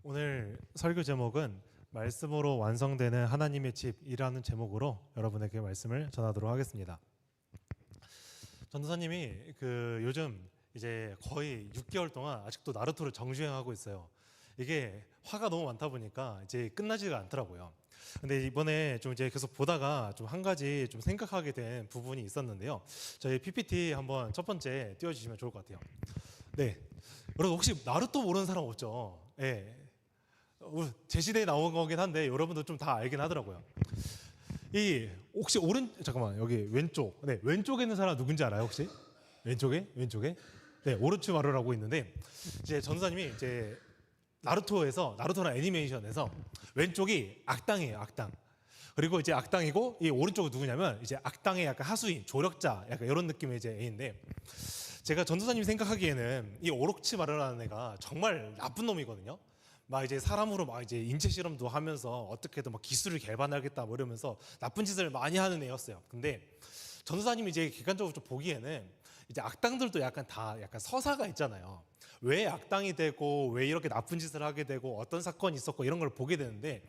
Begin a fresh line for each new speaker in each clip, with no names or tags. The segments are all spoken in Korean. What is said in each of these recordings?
오늘 설교 제목은 말씀으로 완성되는 하나님의 집이라는 제목으로 여러분에게 말씀을 전하도록 하겠습니다. 전도사님이 요즘 이제 거의 6개월 동안 아직도 나루토를 정주행하고 있어요. 이게 화가 너무 많다 보니까 이제 끝나지가 않더라고요. 근데 이번에 좀 이제 계속 보다가 좀 한 가지 좀 생각하게 된 부분이 있었는데요. 저희 PPT 한번 첫 번째 띄워주시면 좋을 것 같아요. 네, 여러분 혹시 나루토 모르는 사람 없죠? 네. 제 시대에 나온 거긴 한데 여러분도 좀 다 알긴 하더라고요. 이 혹시 잠깐만 여기 왼쪽, 네 왼쪽에 있는 사람 누군지 알아요 혹시? 왼쪽에 네 오로치마루라고 있는데 이제 전사님이 이제 나루토나 애니메이션에서 왼쪽이 악당이에요, 악당. 그리고 이제 악당이고 이 오른쪽은 누구냐면 이제 악당의 약간 하수인, 조력자, 약간 이런 느낌의 이제 애인데 제가 전도사님이 생각하기에는 이 오로치마루라는 애가 정말 나쁜 놈이거든요. 막 이제 사람으로 막 이제 인체 실험도 하면서 어떻게든 막 기술을 개발하겠다 뭐 이러면서 나쁜 짓을 많이 하는 애였어요. 근데 전도사님이 이제 객관적으로 좀 보기에는 이제 악당들도 약간 다 약간 서사가 있잖아요. 왜 악당이 되고 왜 이렇게 나쁜 짓을 하게 되고 어떤 사건이 있었고 이런 걸 보게 되는데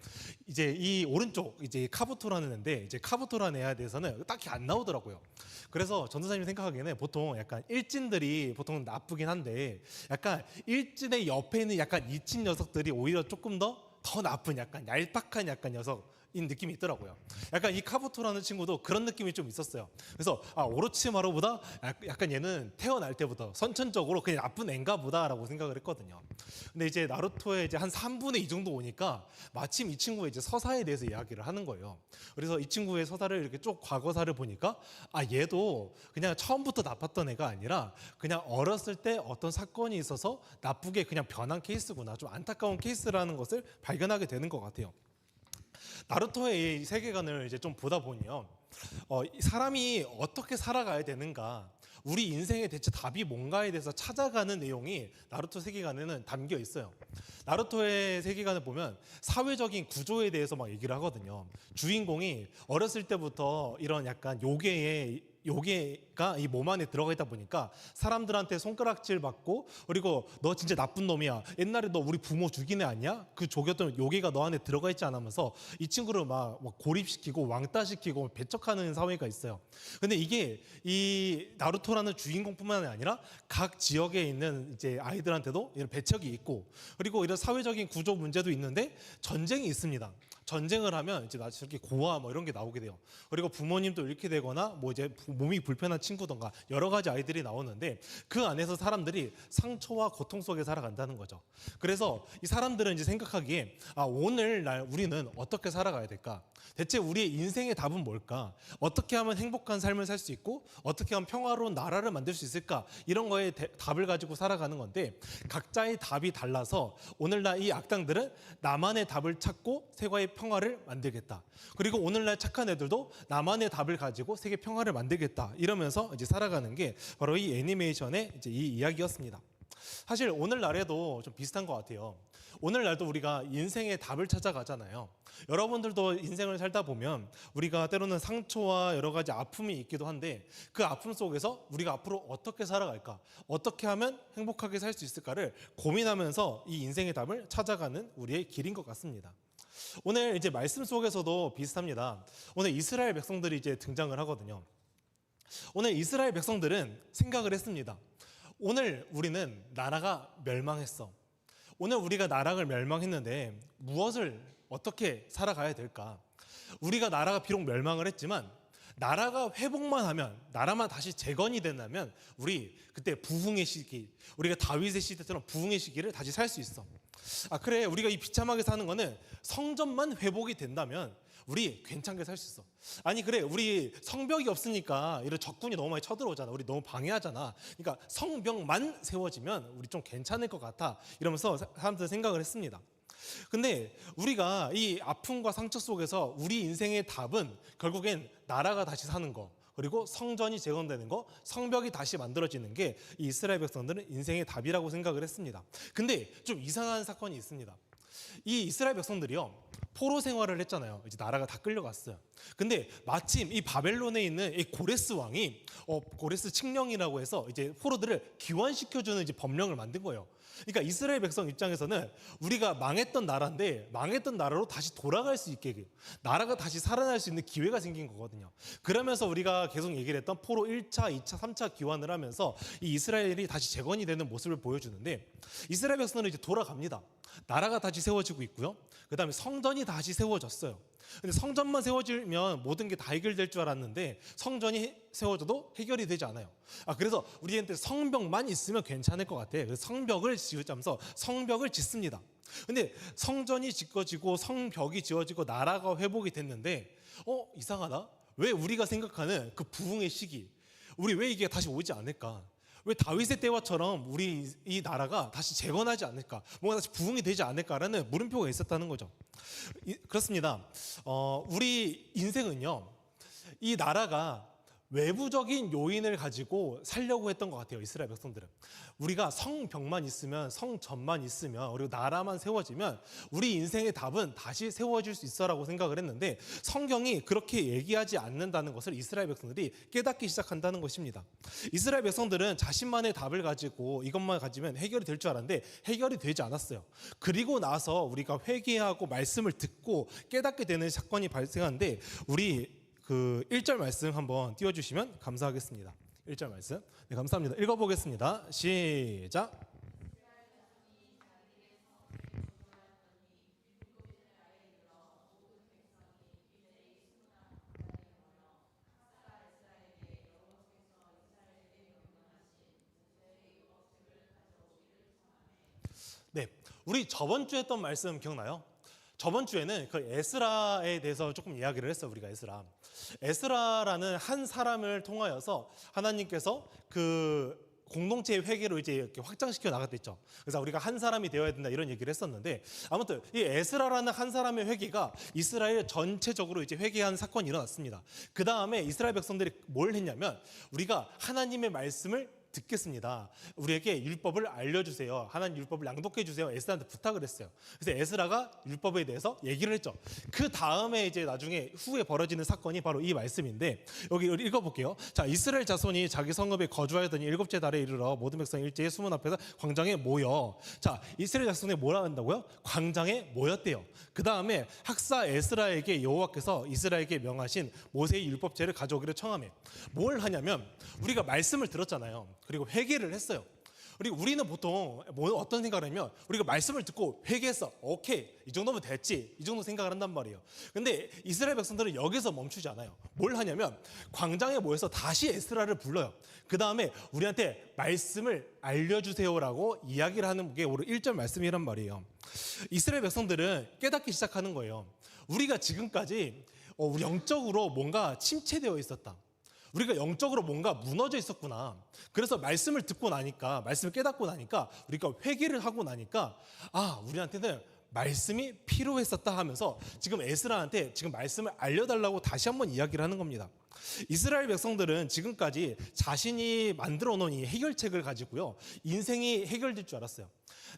이제 이 오른쪽 이제 카부토라는 애인데 이제 카부토라는 애에 대해서는 딱히 안 나오더라고요. 그래서 전도사님이 생각하기에는 보통 약간 일진들이 보통 나쁘긴 한데 약간 일진의 옆에 있는 약간 이친 녀석들이 오히려 조금 더 나쁜 약간 얄팍한 약간 녀석인 느낌이 있더라고요. 약간 이 카부토라는 친구도 그런 느낌이 좀 있었어요. 그래서 오로치마루보다 약간 얘는 태어날 때부터 선천적으로 그냥 나쁜 애인가 보다라고 생각을 했거든요. 근데 이제 나루토의 이제 한 3분의 2 정도 오니까 마침 이 친구의 이제 서사에 대해서 이야기를 하는 거예요. 그래서 이 친구의 서사를 이렇게 쭉 과거사를 보니까 얘도 그냥 처음부터 나빴던 애가 아니라 그냥 어렸을 때 어떤 사건이 있어서 나쁘게 그냥 변한 케이스구나, 좀 안타까운 케이스라는 것을 발견하게 되는 것 같아요. 나루토의 이 세계관을 이제 좀 보다 보니요, 사람이 어떻게 살아가야 되는가, 우리 인생의 대체 답이 뭔가에 대해서 찾아가는 내용이 나루토 세계관에는 담겨 있어요. 나루토의 세계관을 보면 사회적인 구조에 대해서 막 얘기를 하거든요. 주인공이 어렸을 때부터 이런 약간 요괴가 이 몸 안에 들어가 있다 보니까 사람들한테 손가락질 받고, 그리고 너 진짜 나쁜 놈이야, 옛날에 너 우리 부모 죽인 애 아니야? 그 조겼던 요괴가 너 안에 들어가 있지 않으면서 이 친구를 막 고립시키고 왕따시키고 배척하는 사회가 있어요. 근데 이게 이 나루토라는 주인공뿐만 아니라 각 지역에 있는 이제 아이들한테도 이런 배척이 있고, 그리고 이런 사회적인 구조 문제도 있는데 전쟁이 있습니다. 전쟁을 하면 이제 저렇게 고아 뭐 이런 게 나오게 돼요. 그리고 부모님도 잃게 되거나 뭐 이제 몸이 불편한 친구던가 여러 가지 아이들이 나오는데 그 안에서 사람들이 상처와 고통 속에 살아간다는 거죠. 그래서 이 사람들은 이제 생각하기에 오늘날 우리는 어떻게 살아가야 될까? 대체 우리의 인생의 답은 뭘까? 어떻게 하면 행복한 삶을 살 수 있고 어떻게 하면 평화로운 나라를 만들 수 있을까? 이런 거에 답을 가지고 살아가는 건데 각자의 답이 달라서 오늘날 이 악당들은 나만의 답을 찾고 세계의 평화를 만들겠다. 그리고 오늘날 착한 애들도 나만의 답을 가지고 세계 평화를 만들겠다. 이러면서 이제 살아가는 게 바로 이 애니메이션의 이제 이 이야기였습니다. 사실 오늘날에도 좀 비슷한 것 같아요. 오늘날도 우리가 인생의 답을 찾아가잖아요. 여러분들도 인생을 살다 보면 우리가 때로는 상처와 여러 가지 아픔이 있기도 한데 그 아픔 속에서 우리가 앞으로 어떻게 살아갈까? 어떻게 하면 행복하게 살 수 있을까를 고민하면서 이 인생의 답을 찾아가는 우리의 길인 것 같습니다. 오늘 이제 말씀 속에서도 비슷합니다. 오늘 이스라엘 백성들이 이제 등장을 하거든요. 오늘 이스라엘 백성들은 생각을 했습니다. 오늘 우리는 나라가 멸망했어. 오늘 우리가 나라가 멸망했는데 무엇을 어떻게 살아가야 될까? 우리가 나라가 비록 멸망을 했지만 나라가 회복만 하면, 나라만 다시 재건이 된다면 우리 그때 부흥의 시기, 우리가 다윗의 시대처럼 부흥의 시기를 다시 살 수 있어. 그래, 우리가 이 비참하게 사는 거는 성전만 회복이 된다면 우리 괜찮게 살 수 있어. 아니 그래, 우리 성벽이 없으니까 이런 적군이 너무 많이 쳐들어오잖아. 우리 너무 방해하잖아. 그러니까 성벽만 세워지면 우리 좀 괜찮을 것 같아. 이러면서 사람들 생각을 했습니다. 근데 우리가 이 아픔과 상처 속에서 우리 인생의 답은 결국엔 나라가 다시 사는 거, 그리고 성전이 재건되는 거, 성벽이 다시 만들어지는 게 이 이스라엘 백성들은 인생의 답이라고 생각을 했습니다. 근데 좀 이상한 사건이 있습니다. 이 이스라엘 백성들이요, 포로 생활을 했잖아요. 이제 나라가 다 끌려갔어요. 근데 마침 이 바벨론에 있는 이 고레스 왕이 고레스 칙령이라고 해서 이제 포로들을 귀환시켜주는 이제 법령을 만든 거예요. 그러니까 이스라엘 백성 입장에서는 우리가 망했던 나라인데 망했던 나라로 다시 돌아갈 수 있게 나라가 다시 살아날 수 있는 기회가 생긴 거거든요. 그러면서 우리가 계속 얘기를 했던 포로 1차, 2차, 3차 기환을 하면서 이 이스라엘이 다시 재건이 되는 모습을 보여주는데 이스라엘 백성은 이제 돌아갑니다. 나라가 다시 세워지고 있고요. 그 다음에 성전이 다시 세워졌어요. 근데 성전만 세워지면 모든 게 다 해결될 줄 알았는데 성전이 세워져도 해결이 되지 않아요. 그래서 우리한테 성벽만 있으면 괜찮을 것 같아요. 그래서 성벽을 지으자면서 성벽을 짓습니다. 근데 성전이 짓어지고 성벽이 지어지고 나라가 회복이 됐는데 이상하다. 왜 우리가 생각하는 그 부흥의 시기, 우리 왜 이게 다시 오지 않을까? 왜 다윗의 때와처럼 우리 이 나라가 다시 재건하지 않을까? 뭔가 다시 부흥이 되지 않을까라는 물음표가 있었다는 거죠. 그렇습니다. 우리 인생은요, 이 나라가 외부적인 요인을 가지고 살려고 했던 것 같아요. 이스라엘 백성들은 우리가 성벽만 있으면, 성전만 있으면, 그리고 나라만 세워지면 우리 인생의 답은 다시 세워질 수 있어라고 생각을 했는데 성경이 그렇게 얘기하지 않는다는 것을 이스라엘 백성들이 깨닫기 시작한다는 것입니다. 이스라엘 백성들은 자신만의 답을 가지고 이것만 가지면 해결이 될 줄 알았는데 해결이 되지 않았어요. 그리고 나서 우리가 회개하고 말씀을 듣고 깨닫게 되는 사건이 발생하는데 우리 그 1절 말씀 한번 띄워주시면 감사하겠습니다. 1절 말씀. 네, 감사합니다. 읽어보겠습니다. 시작. 네, 우리 저번 주에 했던 말씀 기억나요? 저번 주에는 그 에스라에 대해서 조금 이야기를 했어요. 우리가 에스라라는 한 사람을 통하여서 하나님께서 그 공동체의 회개로 이제 이렇게 확장시켜 나갔댔죠. 그래서 우리가 한 사람이 되어야 된다 이런 얘기를 했었는데 아무튼 이 에스라라는 한 사람의 회개가 이스라엘 전체적으로 이제 회개한 사건이 일어났습니다. 그 다음에 이스라엘 백성들이 뭘 했냐면 우리가 하나님의 말씀을 듣겠습니다. 우리에게 율법을 알려주세요. 하나님 율법을 낭독해 주세요. 에스라한테 부탁을 했어요. 그래서 에스라가 율법에 대해서 얘기를 했죠. 그 다음에 이제 나중에 후에 벌어지는 사건이 바로 이 말씀인데 여기 읽어볼게요. 자, 이스라엘 자손이 자기 성읍에 거주하였더니 일곱째 달에 이르러 모든 백성 일제히 수문 앞에서 광장에 모여. 자, 이스라엘 자손이 뭐라 한다고요? 광장에 모였대요. 그 다음에 학사 에스라에게 여호와께서 이스라엘에게 명하신 모세의 율법제를 가져오기를 청하며 뭘 하냐면 우리가 말씀을 들었잖아요. 그리고 회개를 했어요. 그리고 우리는 보통 어떤 생각을 하냐면 우리가 말씀을 듣고 회개했어. 오케이, 이 정도면 됐지. 이 정도 생각을 한단 말이에요. 근데 이스라엘 백성들은 여기서 멈추지 않아요. 뭘 하냐면 광장에 모여서 다시 에스라를 불러요. 그 다음에 우리한테 말씀을 알려주세요라고 이야기를 하는 게 오늘 1절 말씀이란 말이에요. 이스라엘 백성들은 깨닫기 시작하는 거예요. 우리가 지금까지 우리 영적으로 뭔가 침체되어 있었다. 우리가 영적으로 뭔가 무너져 있었구나. 그래서 말씀을 듣고 나니까, 말씀을 깨닫고 나니까, 우리가 회개를 하고 나니까 우리한테는 말씀이 필요했었다 하면서 지금 에스라한테 지금 말씀을 알려달라고 다시 한번 이야기를 하는 겁니다. 이스라엘 백성들은 지금까지 자신이 만들어 놓은 이 해결책을 가지고요, 인생이 해결될 줄 알았어요.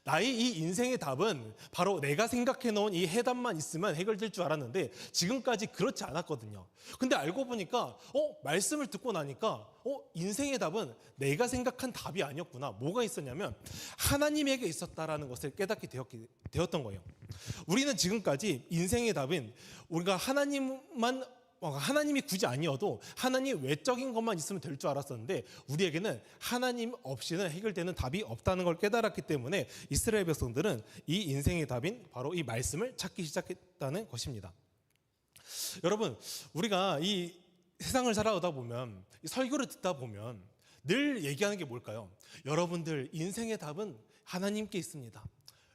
나의 이 인생의 답은 바로 내가 생각해 놓은 이 해답만 있으면 해결될 줄 알았는데 지금까지 그렇지 않았거든요. 근데 알고 보니까 말씀을 듣고 나니까 인생의 답은 내가 생각한 답이 아니었구나. 뭐가 있었냐면 하나님에게 있었다라는 것을 깨닫게 되었던 거예요. 우리는 지금까지 인생의 답은 우리가 하나님이 굳이 아니어도 하나님 외적인 것만 있으면 될 줄 알았었는데 우리에게는 하나님 없이는 해결되는 답이 없다는 걸 깨달았기 때문에 이스라엘 백성들은 이 인생의 답인 바로 이 말씀을 찾기 시작했다는 것입니다. 여러분, 우리가 이 세상을 살아오다 보면, 이 설교를 듣다 보면 늘 얘기하는 게 뭘까요? 여러분들 인생의 답은 하나님께 있습니다.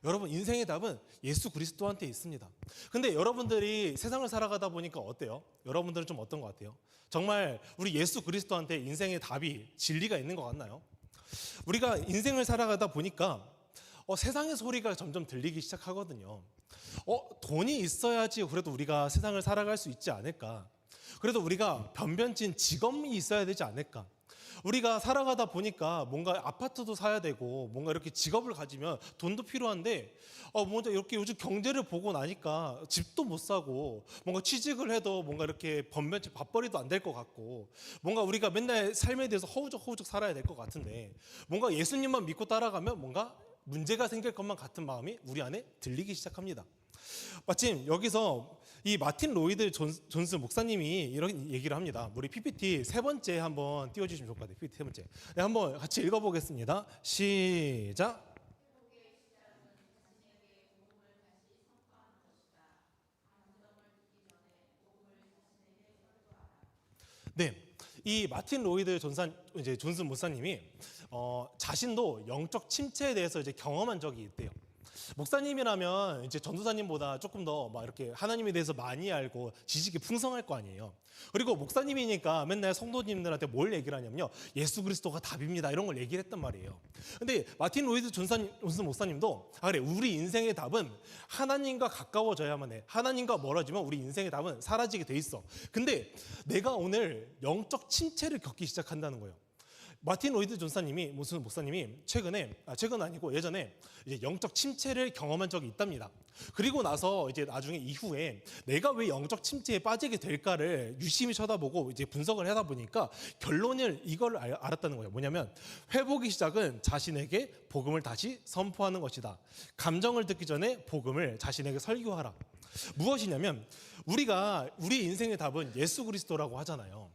여러분, 인생의 답은 예수 그리스도한테 있습니다. 근데 여러분들이 세상을 살아가다 보니까 어때요? 여러분들은 좀 어떤 것 같아요? 정말 우리 예수 그리스도한테 인생의 답이 진리가 있는 것 같나요? 우리가 인생을 살아가다 보니까 세상의 소리가 점점 들리기 시작하거든요. 돈이 있어야지 그래도 우리가 세상을 살아갈 수 있지 않을까? 그래도 우리가 변변진 직업이 있어야 되지 않을까? 우리가 살아가다 보니까 뭔가 아파트도 사야 되고 뭔가 이렇게 직업을 가지면 돈도 필요한데 먼저 이렇게 요즘 경제를 보고 나니까 집도 못 사고 뭔가 취직을 해도 뭔가 이렇게 번변치 밥벌이도 안 될 것 같고 뭔가 우리가 맨날 삶에 대해서 허우적허우적 살아야 될 것 같은데 뭔가 예수님만 믿고 따라가면 뭔가 문제가 생길 것만 같은 마음이 우리 안에 들리기 시작합니다. 마침 여기서 이 마틴 로이드 존스 목사님이 이런 얘기를 합니다. 우리 PPT 세 번째 한번 띄워주시면 좋을 것 같아요. PPT 세 번째. 네, 한번 같이 읽어보겠습니다. 시작. 네, 이 마틴 로이드 존스 목사님이 자신도 영적 침체에 대해서 이제 경험한 적이 있대요. 목사님이라면 이제 전도사님보다 조금 더 막 이렇게 하나님에 대해서 많이 알고 지식이 풍성할 거 아니에요. 그리고 목사님이니까 맨날 성도님들한테 뭘 얘기를 하냐면요, 예수 그리스도가 답입니다, 이런 걸 얘기를 했단 말이에요. 근데 마틴 로이드 존스 목사님도 그래, 우리 인생의 답은 하나님과 가까워져야만 해. 하나님과 멀어지면 우리 인생의 답은 사라지게 돼 있어. 근데 내가 오늘 영적 침체를 겪기 시작한다는 거예요. 마틴 로이드 존사님이 무슨 목사님이 최근 아니고 예전에 이제 영적 침체를 경험한 적이 있답니다. 그리고 나서 이제 나중에 이후에 내가 왜 영적 침체에 빠지게 될까를 유심히 쳐다보고 이제 분석을 하다 보니까 결론을 이걸 알았다는 거예요. 뭐냐면 회복의 시작은 자신에게 복음을 다시 선포하는 것이다. 감정을 듣기 전에 복음을 자신에게 설교하라. 무엇이냐면 우리 인생의 답은 예수 그리스도라고 하잖아요.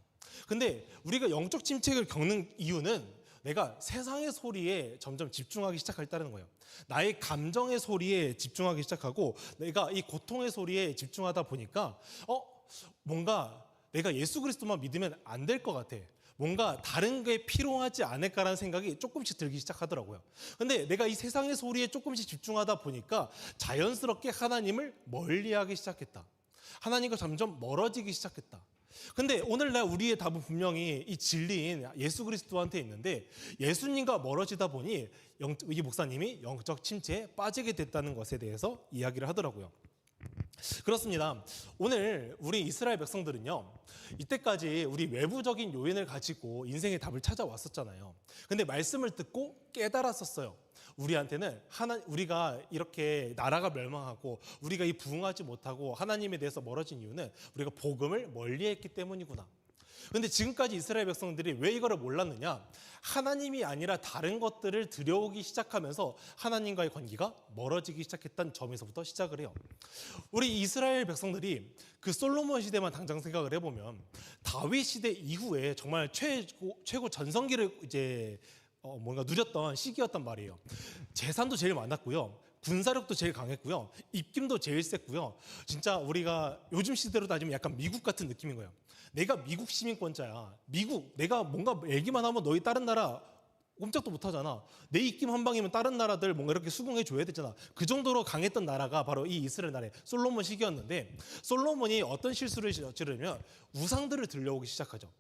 근데 우리가 영적 침체를 겪는 이유는 내가 세상의 소리에 점점 집중하기 시작했다는 거예요. 나의 감정의 소리에 집중하기 시작하고 내가 이 고통의 소리에 집중하다 보니까 뭔가 내가 예수 그리스도만 믿으면 안 될 것 같아. 뭔가 다른 게 필요하지 않을까라는 생각이 조금씩 들기 시작하더라고요. 근데 내가 이 세상의 소리에 조금씩 집중하다 보니까 자연스럽게 하나님을 멀리하기 시작했다. 하나님과 점점 멀어지기 시작했다. 근데 오늘날 우리의 답은 분명히 이 진리인 예수 그리스도한테 있는데, 예수님과 멀어지다 보니 이 목사님이 영적 침체에 빠지게 됐다는 것에 대해서 이야기를 하더라고요. 그렇습니다. 오늘 우리 이스라엘 백성들은요, 이때까지 우리 외부적인 요인을 가지고 인생의 답을 찾아왔었잖아요. 근데 말씀을 듣고 깨달았었어요. 우리한테는 우리가 이렇게 나라가 멸망하고 우리가 이 부응하지 못하고 하나님에 대해서 멀어진 이유는 우리가 복음을 멀리했기 때문이구나. 근데 지금까지 이스라엘 백성들이 왜 이거를 몰랐느냐? 하나님이 아니라 다른 것들을 들여오기 시작하면서 하나님과의 관계가 멀어지기 시작했다는 점에서부터 시작을 해요. 우리 이스라엘 백성들이 그 솔로몬 시대만 당장 생각을 해보면 다윗 시대 이후에 정말 최고 전성기를 이제 뭔가 누렸던 시기였단 말이에요. 재산도 제일 많았고요, 군사력도 제일 강했고요, 입김도 제일 셌고요. 진짜 우리가 요즘 시대로 따지면 약간 미국 같은 느낌인 거예요. 내가 미국 시민권자야. 내가 뭔가 얘기만 하면 너희 다른 나라 꼼짝도 못하잖아. 내 입김 한 방이면 다른 나라들 뭔가 이렇게 수긍해 줘야 되잖아. 그 정도로 강했던 나라가 바로 이 이스라엘 나라의 솔로몬 시기였는데, 솔로몬이 어떤 실수를 저지르면 우상들을 들려오기 시작하죠.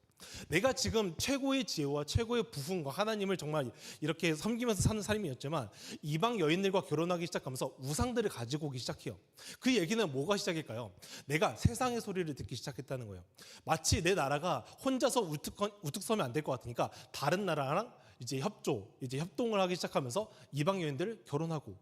내가 지금 최고의 지혜와 최고의 부흥과 하나님을 정말 이렇게 섬기면서 사는 삶이었지만 이방 여인들과 결혼하기 시작하면서 우상들을 가지고 오기 시작해요. 그 얘기는 뭐가 시작일까요? 내가 세상의 소리를 듣기 시작했다는 거예요. 마치 내 나라가 혼자서 우뚝 서면 안 될 것 같으니까 다른 나라랑 이제 협동을 하기 시작하면서 이방 여인들을 결혼하고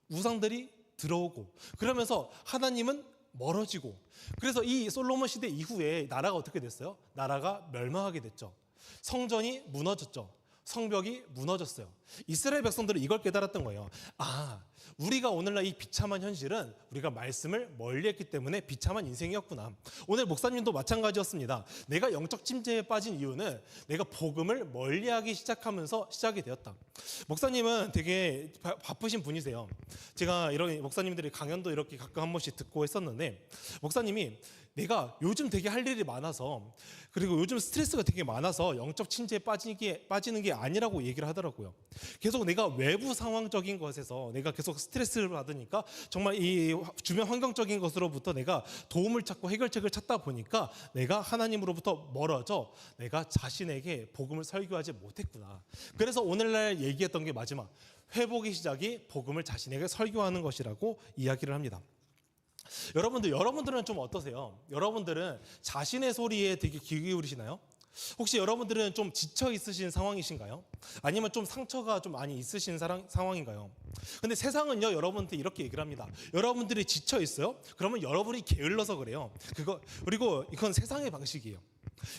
우상들이 들어오고, 그러면서 하나님은 멀어지고, 그래서 이 솔로몬 시대 이후에 나라가 어떻게 됐어요? 나라가 멸망하게 됐죠. 성전이 무너졌죠. 성벽이 무너졌어요. 이스라엘 백성들은 이걸 깨달았던 거예요. 우리가 오늘날 이 비참한 현실은 우리가 말씀을 멀리했기 때문에 비참한 인생이었구나. 오늘 목사님도 마찬가지였습니다. 내가 영적 침체에 빠진 이유는 내가 복음을 멀리하기 시작하면서 시작이 되었다. 목사님은 되게 바쁘신 분이세요. 제가 이런 목사님들이 강연도 이렇게 가끔 한 번씩 듣고 했었는데, 목사님이 내가 요즘 되게 할 일이 많아서, 그리고 요즘 스트레스가 되게 많아서 영적 침체에 빠지는 게 아니라고 얘기를 하더라고요. 계속 내가 외부 상황적인 것에서 내가 계속 스트레스를 받으니까 정말 이 주변 환경적인 것으로부터 내가 도움을 찾고 해결책을 찾다 보니까 내가 하나님으로부터 멀어져 내가 자신에게 복음을 설교하지 못했구나. 그래서 오늘날 얘기했던 게 마지막 회복의 시작이 복음을 자신에게 설교하는 것이라고 이야기를 합니다. 여러분들은 좀 어떠세요? 여러분들은 자신의 소리에 되게 귀 기울이시나요? 혹시 여러분들은 좀 지쳐 있으신 상황이신가요? 아니면 좀 상처가 좀 많이 있으신 상황인가요? 근데 세상은요, 여러분한테 이렇게 얘기를 합니다. 여러분들이 지쳐 있어요? 그러면 여러분이 게을러서 그래요. 그리고 이건 세상의 방식이에요.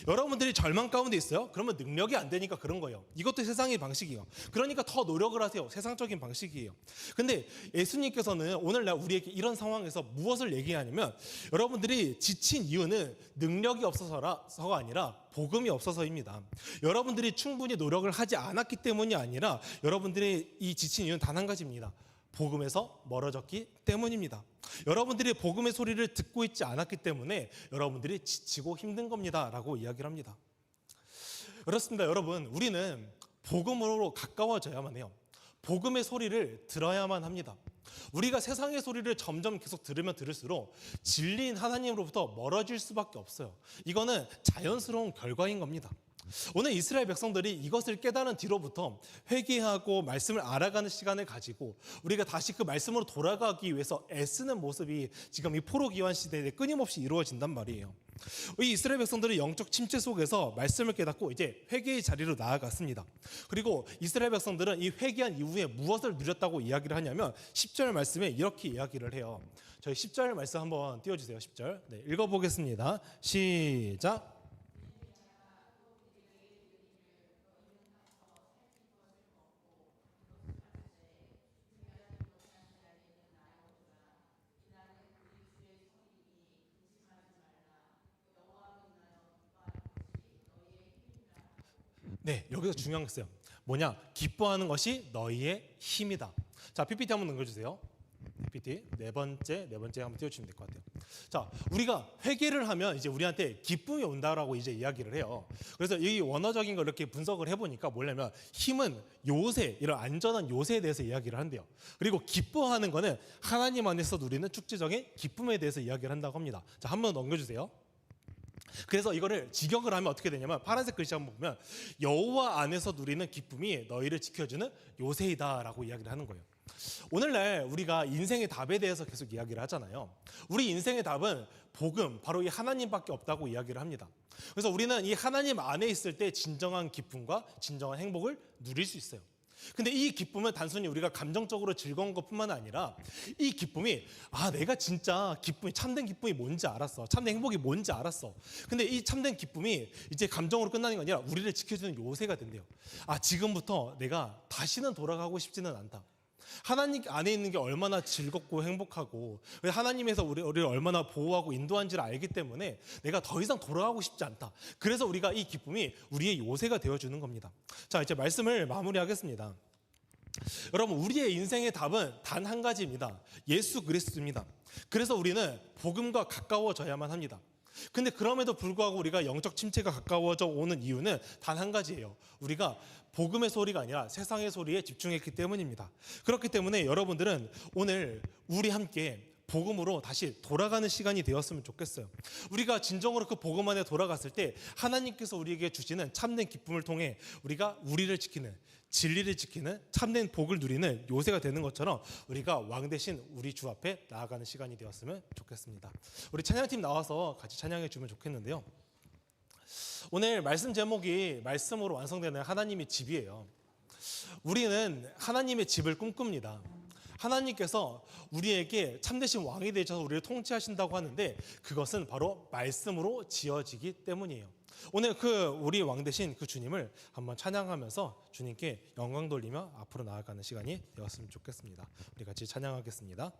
여러분들이 절망 가운데 있어요? 그러면 능력이 안 되니까 그런 거예요. 이것도 세상의 방식이에요. 그러니까 더 노력을 하세요. 세상적인 방식이에요. 근데 예수님께서는 오늘날 우리에게 이런 상황에서 무엇을 얘기하냐면, 여러분들이 지친 이유는 능력이 없어서가 아니라 복음이 없어서입니다. 여러분들이 충분히 노력을 하지 않았기 때문이 아니라 여러분들의 이 지친 이유는 단 한 가지입니다. 복음에서 멀어졌기 때문입니다. 여러분들이 복음의 소리를 듣고 있지 않았기 때문에 여러분들이 지치고 힘든 겁니다 라고 이야기를 합니다. 그렇습니다. 여러분, 우리는 복음으로 가까워져야만 해요. 복음의 소리를 들어야만 합니다. 우리가 세상의 소리를 점점 계속 들으면 들을수록 진리인 하나님으로부터 멀어질 수밖에 없어요. 이거는 자연스러운 결과인 겁니다. 오늘 이스라엘 백성들이 이것을 깨달은 뒤로부터 회개하고 말씀을 알아가는 시간을 가지고 우리가 다시 그 말씀으로 돌아가기 위해서 애쓰는 모습이 지금 이 포로기환 시대에 끊임없이 이루어진단 말이에요. 이 이스라엘 백성들이 영적 침체 속에서 말씀을 깨닫고 이제 회개의 자리로 나아갔습니다. 그리고 이스라엘 백성들은 이 회개한 이후에 무엇을 누렸다고 이야기를 하냐면 10절 말씀에 이렇게 이야기를 해요. 저희 10절 말씀 한번 띄워주세요. 10절 읽어보겠습니다. 시작. 네, 여기서 중요한 게 있어요. 뭐냐? 기뻐하는 것이 너희의 힘이다. 자, PPT 한번 넘겨주세요. PPT 네 번째 한번 띄워주시면 될 것 같아요. 자, 우리가 회개를 하면 이제 우리한테 기쁨이 온다라고 이제 이야기를 해요. 그래서 이 원어적인 걸 이렇게 분석을 해보니까 뭐냐면 힘은 요새, 이런 안전한 요새에 대해서 이야기를 한대요. 그리고 기뻐하는 거는 하나님 안에서 누리는 축제적인 기쁨에 대해서 이야기를 한다고 합니다. 자, 한번 넘겨주세요. 그래서 이거를 직역을 하면 어떻게 되냐면 파란색 글씨 한번 보면 여호와 안에서 누리는 기쁨이 너희를 지켜주는 요새이다라고 이야기를 하는 거예요. 오늘날 우리가 인생의 답에 대해서 계속 이야기를 하잖아요. 우리 인생의 답은 복음, 바로 이 하나님밖에 없다고 이야기를 합니다. 그래서 우리는 이 하나님 안에 있을 때 진정한 기쁨과 진정한 행복을 누릴 수 있어요. 근데 이 기쁨은 단순히 우리가 감정적으로 즐거운 것뿐만 아니라 이 기쁨이 내가 진짜 기쁨이 참된 기쁨이 뭔지 알았어. 참된 행복이 뭔지 알았어. 근데 이 참된 기쁨이 이제 감정으로 끝나는 게 아니라 우리를 지켜주는 요새가 된대요. 지금부터 내가 다시는 돌아가고 싶지는 않다. 하나님 안에 있는 게 얼마나 즐겁고 행복하고 하나님에서 우리를 얼마나 보호하고 인도한지를 알기 때문에 내가 더 이상 돌아가고 싶지 않다. 그래서 우리가 이 기쁨이 우리의 요새가 되어주는 겁니다. 자, 이제 말씀을 마무리하겠습니다. 여러분, 우리의 인생의 답은 단 한 가지입니다. 예수 그리스도입니다. 그래서 우리는 복음과 가까워져야만 합니다. 근데 그럼에도 불구하고 우리가 영적 침체가 가까워져 오는 이유는 단 한 가지예요. 우리가 복음의 소리가 아니라 세상의 소리에 집중했기 때문입니다. 그렇기 때문에 여러분들은 오늘 우리 함께 복음으로 다시 돌아가는 시간이 되었으면 좋겠어요. 우리가 진정으로 그 복음 안에 돌아갔을 때 하나님께서 우리에게 주시는 참된 기쁨을 통해 우리가 우리를 지키는, 진리를 지키는 참된 복을 누리는 요새가 되는 것처럼 우리가 왕 대신 우리 주 앞에 나아가는 시간이 되었으면 좋겠습니다. 우리 찬양팀 나와서 같이 찬양해 주면 좋겠는데요. 오늘 말씀 제목이 말씀으로 완성되는 하나님의 집이에요. 우리는 하나님의 집을 꿈꿉니다. 하나님께서 우리에게 참되신 왕이 되셔서 우리를 통치하신다고 하는데 그것은 바로 말씀으로 지어지기 때문이에요. 오늘 우리 왕 되신 그 주님을 한번 찬양하면서 주님께 영광 돌리며 앞으로 나아가는 시간이 되었으면 좋겠습니다. 우리 같이 찬양하겠습니다.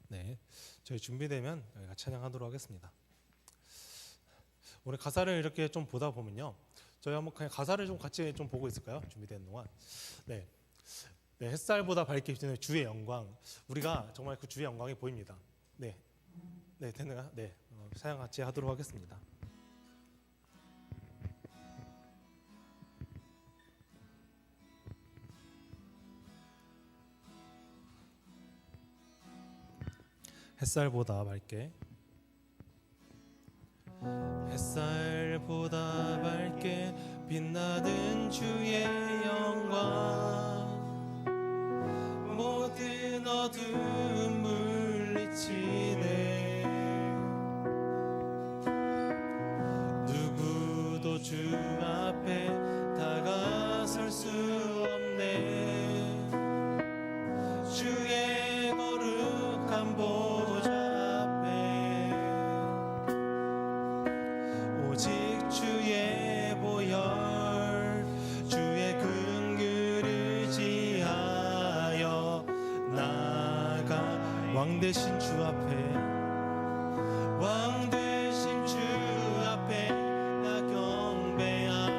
네, 저희 준비되면 같이 찬양하도록 하겠습니다. 오늘 가사를 이렇게 좀 보다 보면요, 저희 한번 그냥 가사를 좀 같이 좀 보고 있을까요? 준비되는 동안. 네, 햇살보다 밝게 비치는 주의 영광. 우리가 정말 그 주의 영광이 보입니다. 네, 되는가? 네, 찬양 같이 하도록 하겠습니다. 햇살보다 밝게, 햇살보다 밝게 빛나는 주의 영광, 주 앞에 다가설 수 없네. 주의 거룩한 보좌 앞에 오직 주의 보혈 주의 긍휼을 의지하여 나아가 왕 되신 주 앞에 왕 되신 주 앞에 나 경배합니다.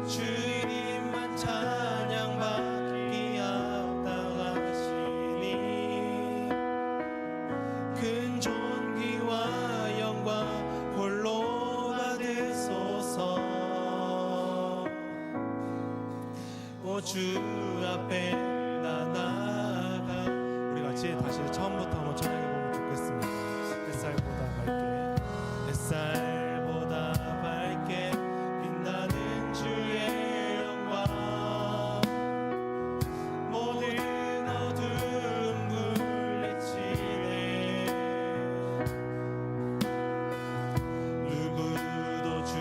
주님만 찬양받기 합당하시니 큰 존귀와 영광 홀로 받으소서. 오 주 앞에 나 나아가. 우리 같이 다시 처음부터 한번 찬양해보면 좋겠습니다. 햇살보다 밝게 햇살보다 밝게 빛나는 주의 영광 모든 어두움 물리치네. 누구도 주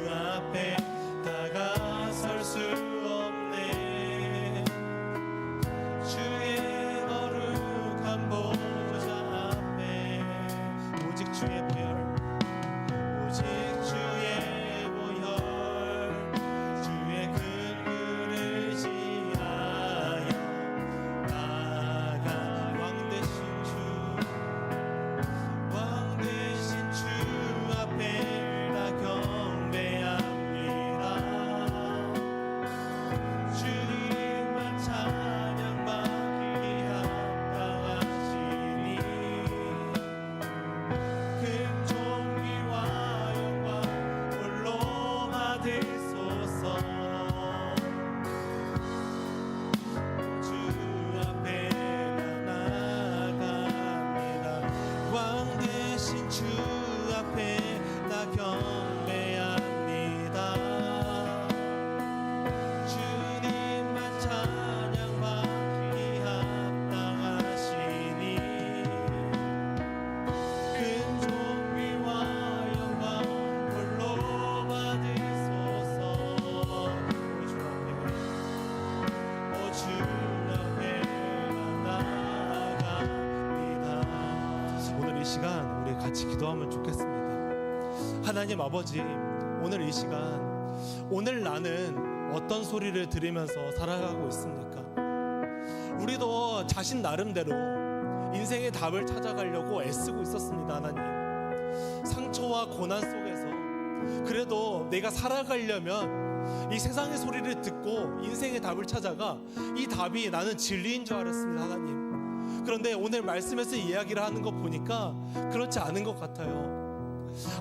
앞에 다가설 수 없네. 주의 거룩한 보좌 앞에 오직 주의 보혈 오직 주의 보혈 주의 긍휼을 의지하여 나아가 왕 되신 주 앞에 나 경배합니다. 주님만 찬양받기 합당하시니 큰 존귀와 영광 홀로 받으소서. 주 앞에 나 나아갑니다. 왕 되신 주 앞에 나 경배합니다. 주님만 찬양받기 합당하시니 큰 존귀와 영광 홀로 받으소서. 오 주 앞에 나 나아갑니다. 오늘 이 시간 우리 같이 기도하면 좋겠습니다. 하나님 아버지, 오늘 이 시간 오늘 나는 어떤 소리를 들으면서 살아가고 있습니까? 우리도 자신 나름대로 인생의 답을 찾아가려고 애쓰고 있었습니다. 하나님, 상처와 고난 속에서 그래도 내가 살아가려면 이 세상의 소리를 듣고 인생의 답을 찾아가 이 답이 나는 진리인 줄 알았습니다. 하나님, 그런데 오늘 말씀에서 이야기를 하는 거 보니까 그렇지 않은 것 같아요.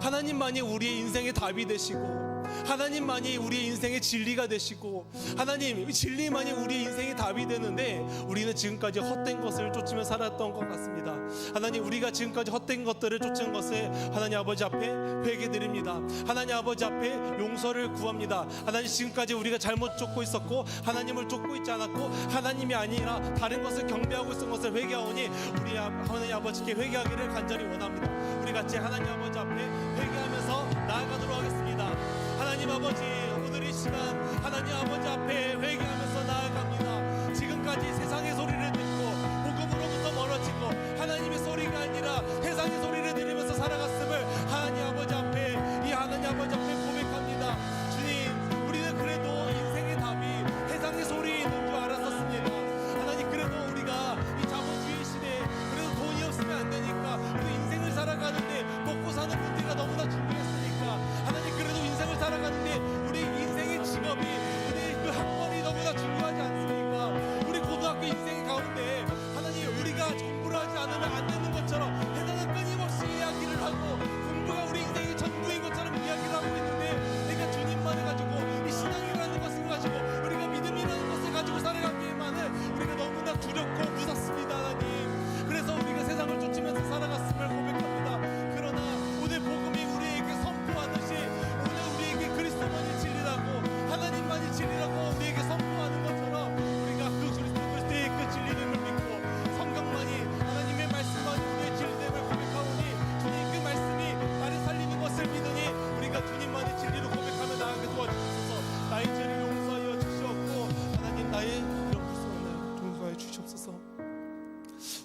하나님만이 우리의 인생의 답이 되시고 하나님만이 우리의 인생의 진리가 되시고 하나님 진리만이 우리의 인생의 답이 되는데 우리는 지금까지 헛된 것을 쫓으며 살았던 것 같습니다. 하나님, 우리가 지금까지 헛된 것들을 쫓은 것에 하나님 아버지 앞에 회개드립니다. 하나님 아버지 앞에 용서를 구합니다. 하나님, 지금까지 우리가 잘못 쫓고 있었고 하나님을 쫓고 있지 않았고 하나님이 아니라 다른 것을 경배하고 있었던 것을 회개하오니 우리 하나님 아버지께 회개하기를 간절히 원합니다. 우리 같이 하나님 아버지 앞에 회개하면서 나아가도록 하겠습니다. 하나님 아버지, 오늘 이 시간 하나님 아버지 앞에 회개하면서 나아갑니다. 지금까지 세상의 소리를 듣고 복음으로부터 멀어지고 하나님의 소리가 아니라 세상의 소리를 들으면서 살아갔음을 하나님 아버지 앞에 하나님 아버지 앞에 고백합니다. 주님, 우리는 그래도 인생의 답이 세상의 소리에 있는 줄 알았었습니다. 하나님, 그래도 우리가 이 자본주의 시대에 그래도 돈이 없으면 안 되니까 그 인생을 살아가는데 먹고 사는 문제가 너무나 중요했으니까 하나님, 그래도 인생을 살아가는데 우리 인생의 직업이 우리 그 학벌이 너무나 중요하지 않습니까? 우리 고등학교 인생 가운데 하나님, 우리가 공부를 하지 않으면 안 되는 것처럼 세상은 끊임없이 이야기를 하고 공부가 우리 인생의 전부인 것처럼 이야기를 하고 있는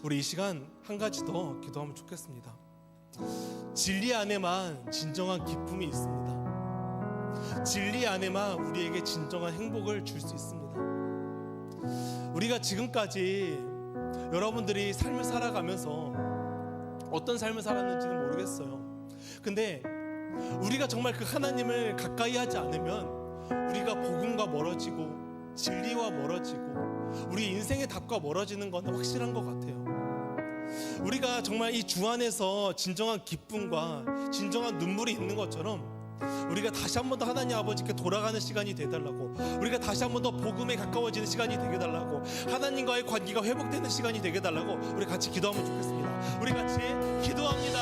우리 이 시간 한 가지 더 기도하면 좋겠습니다. 진리 안에만 진정한 기쁨이 있습니다. 진리 안에만 우리에게 진정한 행복을 줄 수 있습니다. 우리가 지금까지 여러분들이 삶을 살아가면서 어떤 삶을 살았는지는 모르겠어요. 근데 우리가 정말 그 하나님을 가까이 하지 않으면 우리가 복음과 멀어지고 진리와 멀어지고 우리 인생의 답과 멀어지는 건 확실한 것 같아요. 우리가 정말 이 주 안에서 진정한 기쁨과 진정한 눈물이 있는 것처럼 우리가 다시 한 번 더 하나님 아버지께 돌아가는 시간이 되달라고, 우리가 다시 한 번 더 복음에 가까워지는 시간이 되게 달라고, 하나님과의 관계가 회복되는 시간이 되게 달라고 우리 같이 기도하면 좋겠습니다. 우리 같이 기도합니다.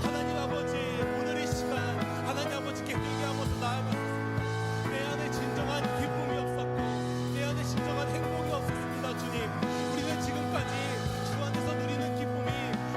하나님 아버지, 오늘 이 시간 하나님 아버지께 회개하면서 나아가겠습니다. 내 안에 진정한 기쁨이 없었고 내 안에 진정한 행복이 없었습니다. 주님, 우리는 지금까지 주 안에서 누리는 기쁨이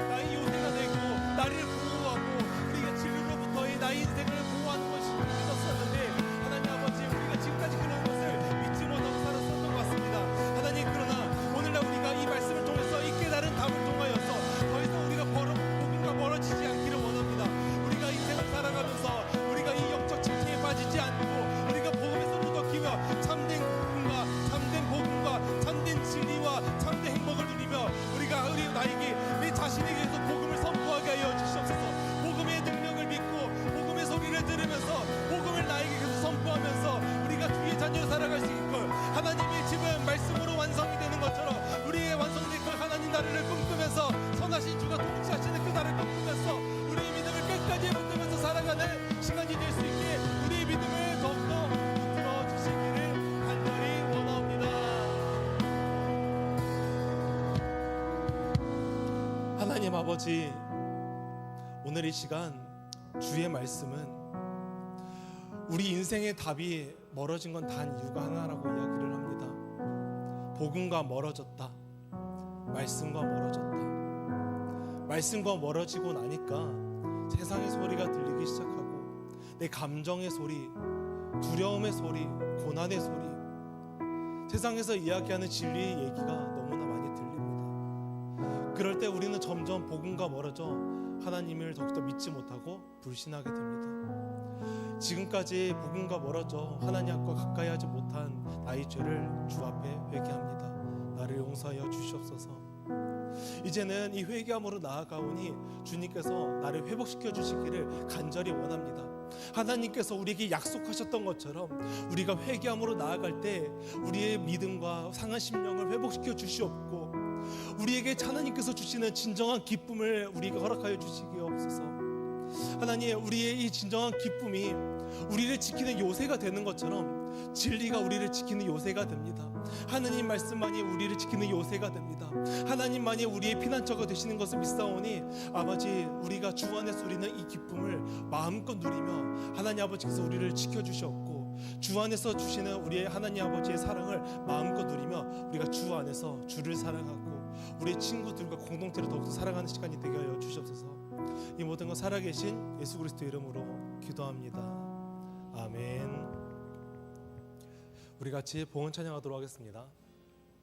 나의 요새가 되고 나를 보호하고 우리가 진리로부터의 나의 인생을 보호하는 것이 믿었었는데, 하나님 아버지, 우리가 지금까지 그런 것을 믿지 못하고 살았었던 것 같습니다. 하나님, 그러나 오늘날 우리가 이 말씀을 통해서 이 깨달은 답을 통하여서 더 이상 우리가 복음과 멀어지지 않기를 원합니다. 우리가 인생을 살아가면서 우리가 이 영적 침체에 빠지지 않고 우리가 복음에서 누더기며 참된 복음과 참된 진리와 참된 행복을 누리며 우리가 우리 나에게 내 자신에게서 복음을 선포하게 하여 주시옵소서. 복음의 능력을 믿고 복음의 소리를 들으면서 복음을 나에게 계속 선포하면서 우리가 주의 자녀로 살아갈 수 있걸, 하나님의 집은 말씀으로 완성이 되는 것처럼 우리의 완성된 그 하나님 나라를 꿈꾸면서 선하신 주가 통치하시는 그 나라를 꿈꾸면서 우리의 믿음을 끝까지 붙들면서 살아가는 시간이 될 수 있게 우리의 믿음을 더욱더 붙들어 주시기를 간절히 원합니다. 하나님 아버지, 오늘 이 시간 주의 말씀은 우리 인생의 답이 멀어진 건 단 이유가 하나라고 이야기를 합니다. 복음과 멀어졌다. 말씀과 멀어졌다. 말씀과 멀어지고 나니까 세상의 소리가 들리기 시작하고 내 감정의 소리, 두려움의 소리, 고난의 소리, 세상에서 이야기하는 진리의 얘기가 너무나 많이 들립니다. 그럴 때 우리는 점점 복음과 멀어져 하나님을 더욱더 믿지 못하고 불신하게 됩니다. 지금까지 복음과 멀어져 하나님과 가까이 하지 못한 나의 죄를 주 앞에 회개합니다. 나를 용서하여 주시옵소서. 이제는 이 회개함으로 나아가오니 주님께서 나를 회복시켜 주시기를 간절히 원합니다. 하나님께서 우리에게 약속하셨던 것처럼 우리가 회개함으로 나아갈 때 우리의 믿음과 상한 심령을 회복시켜 주시옵고 우리에게 하나님께서 주시는 진정한 기쁨을 우리가 허락하여 주시기옵소서. 하나님, 우리의 이 진정한 기쁨이 우리를 지키는 요새가 되는 것처럼 진리가 우리를 지키는 요새가 됩니다. 하나님 말씀만이 우리를 지키는 요새가 됩니다. 하나님만이 우리의 피난처가 되시는 것을 믿사오니 아버지, 우리가 주 안에서 누리는 이 기쁨을 마음껏 누리며 하나님 아버지께서 우리를 지켜주셨고 주 안에서 주시는 우리의 하나님 아버지의 사랑을 마음껏 누리며 우리가 주 안에서 주를 사랑하고 우리의 친구들과 공동체를 더욱더 사랑하는 시간이 되게 하여 주시옵소서. 이 모든 것 살아계신 예수 그리스도 이름으로 기도합니다. 아멘. 우리 같이 봉헌 찬양하도록 하겠습니다.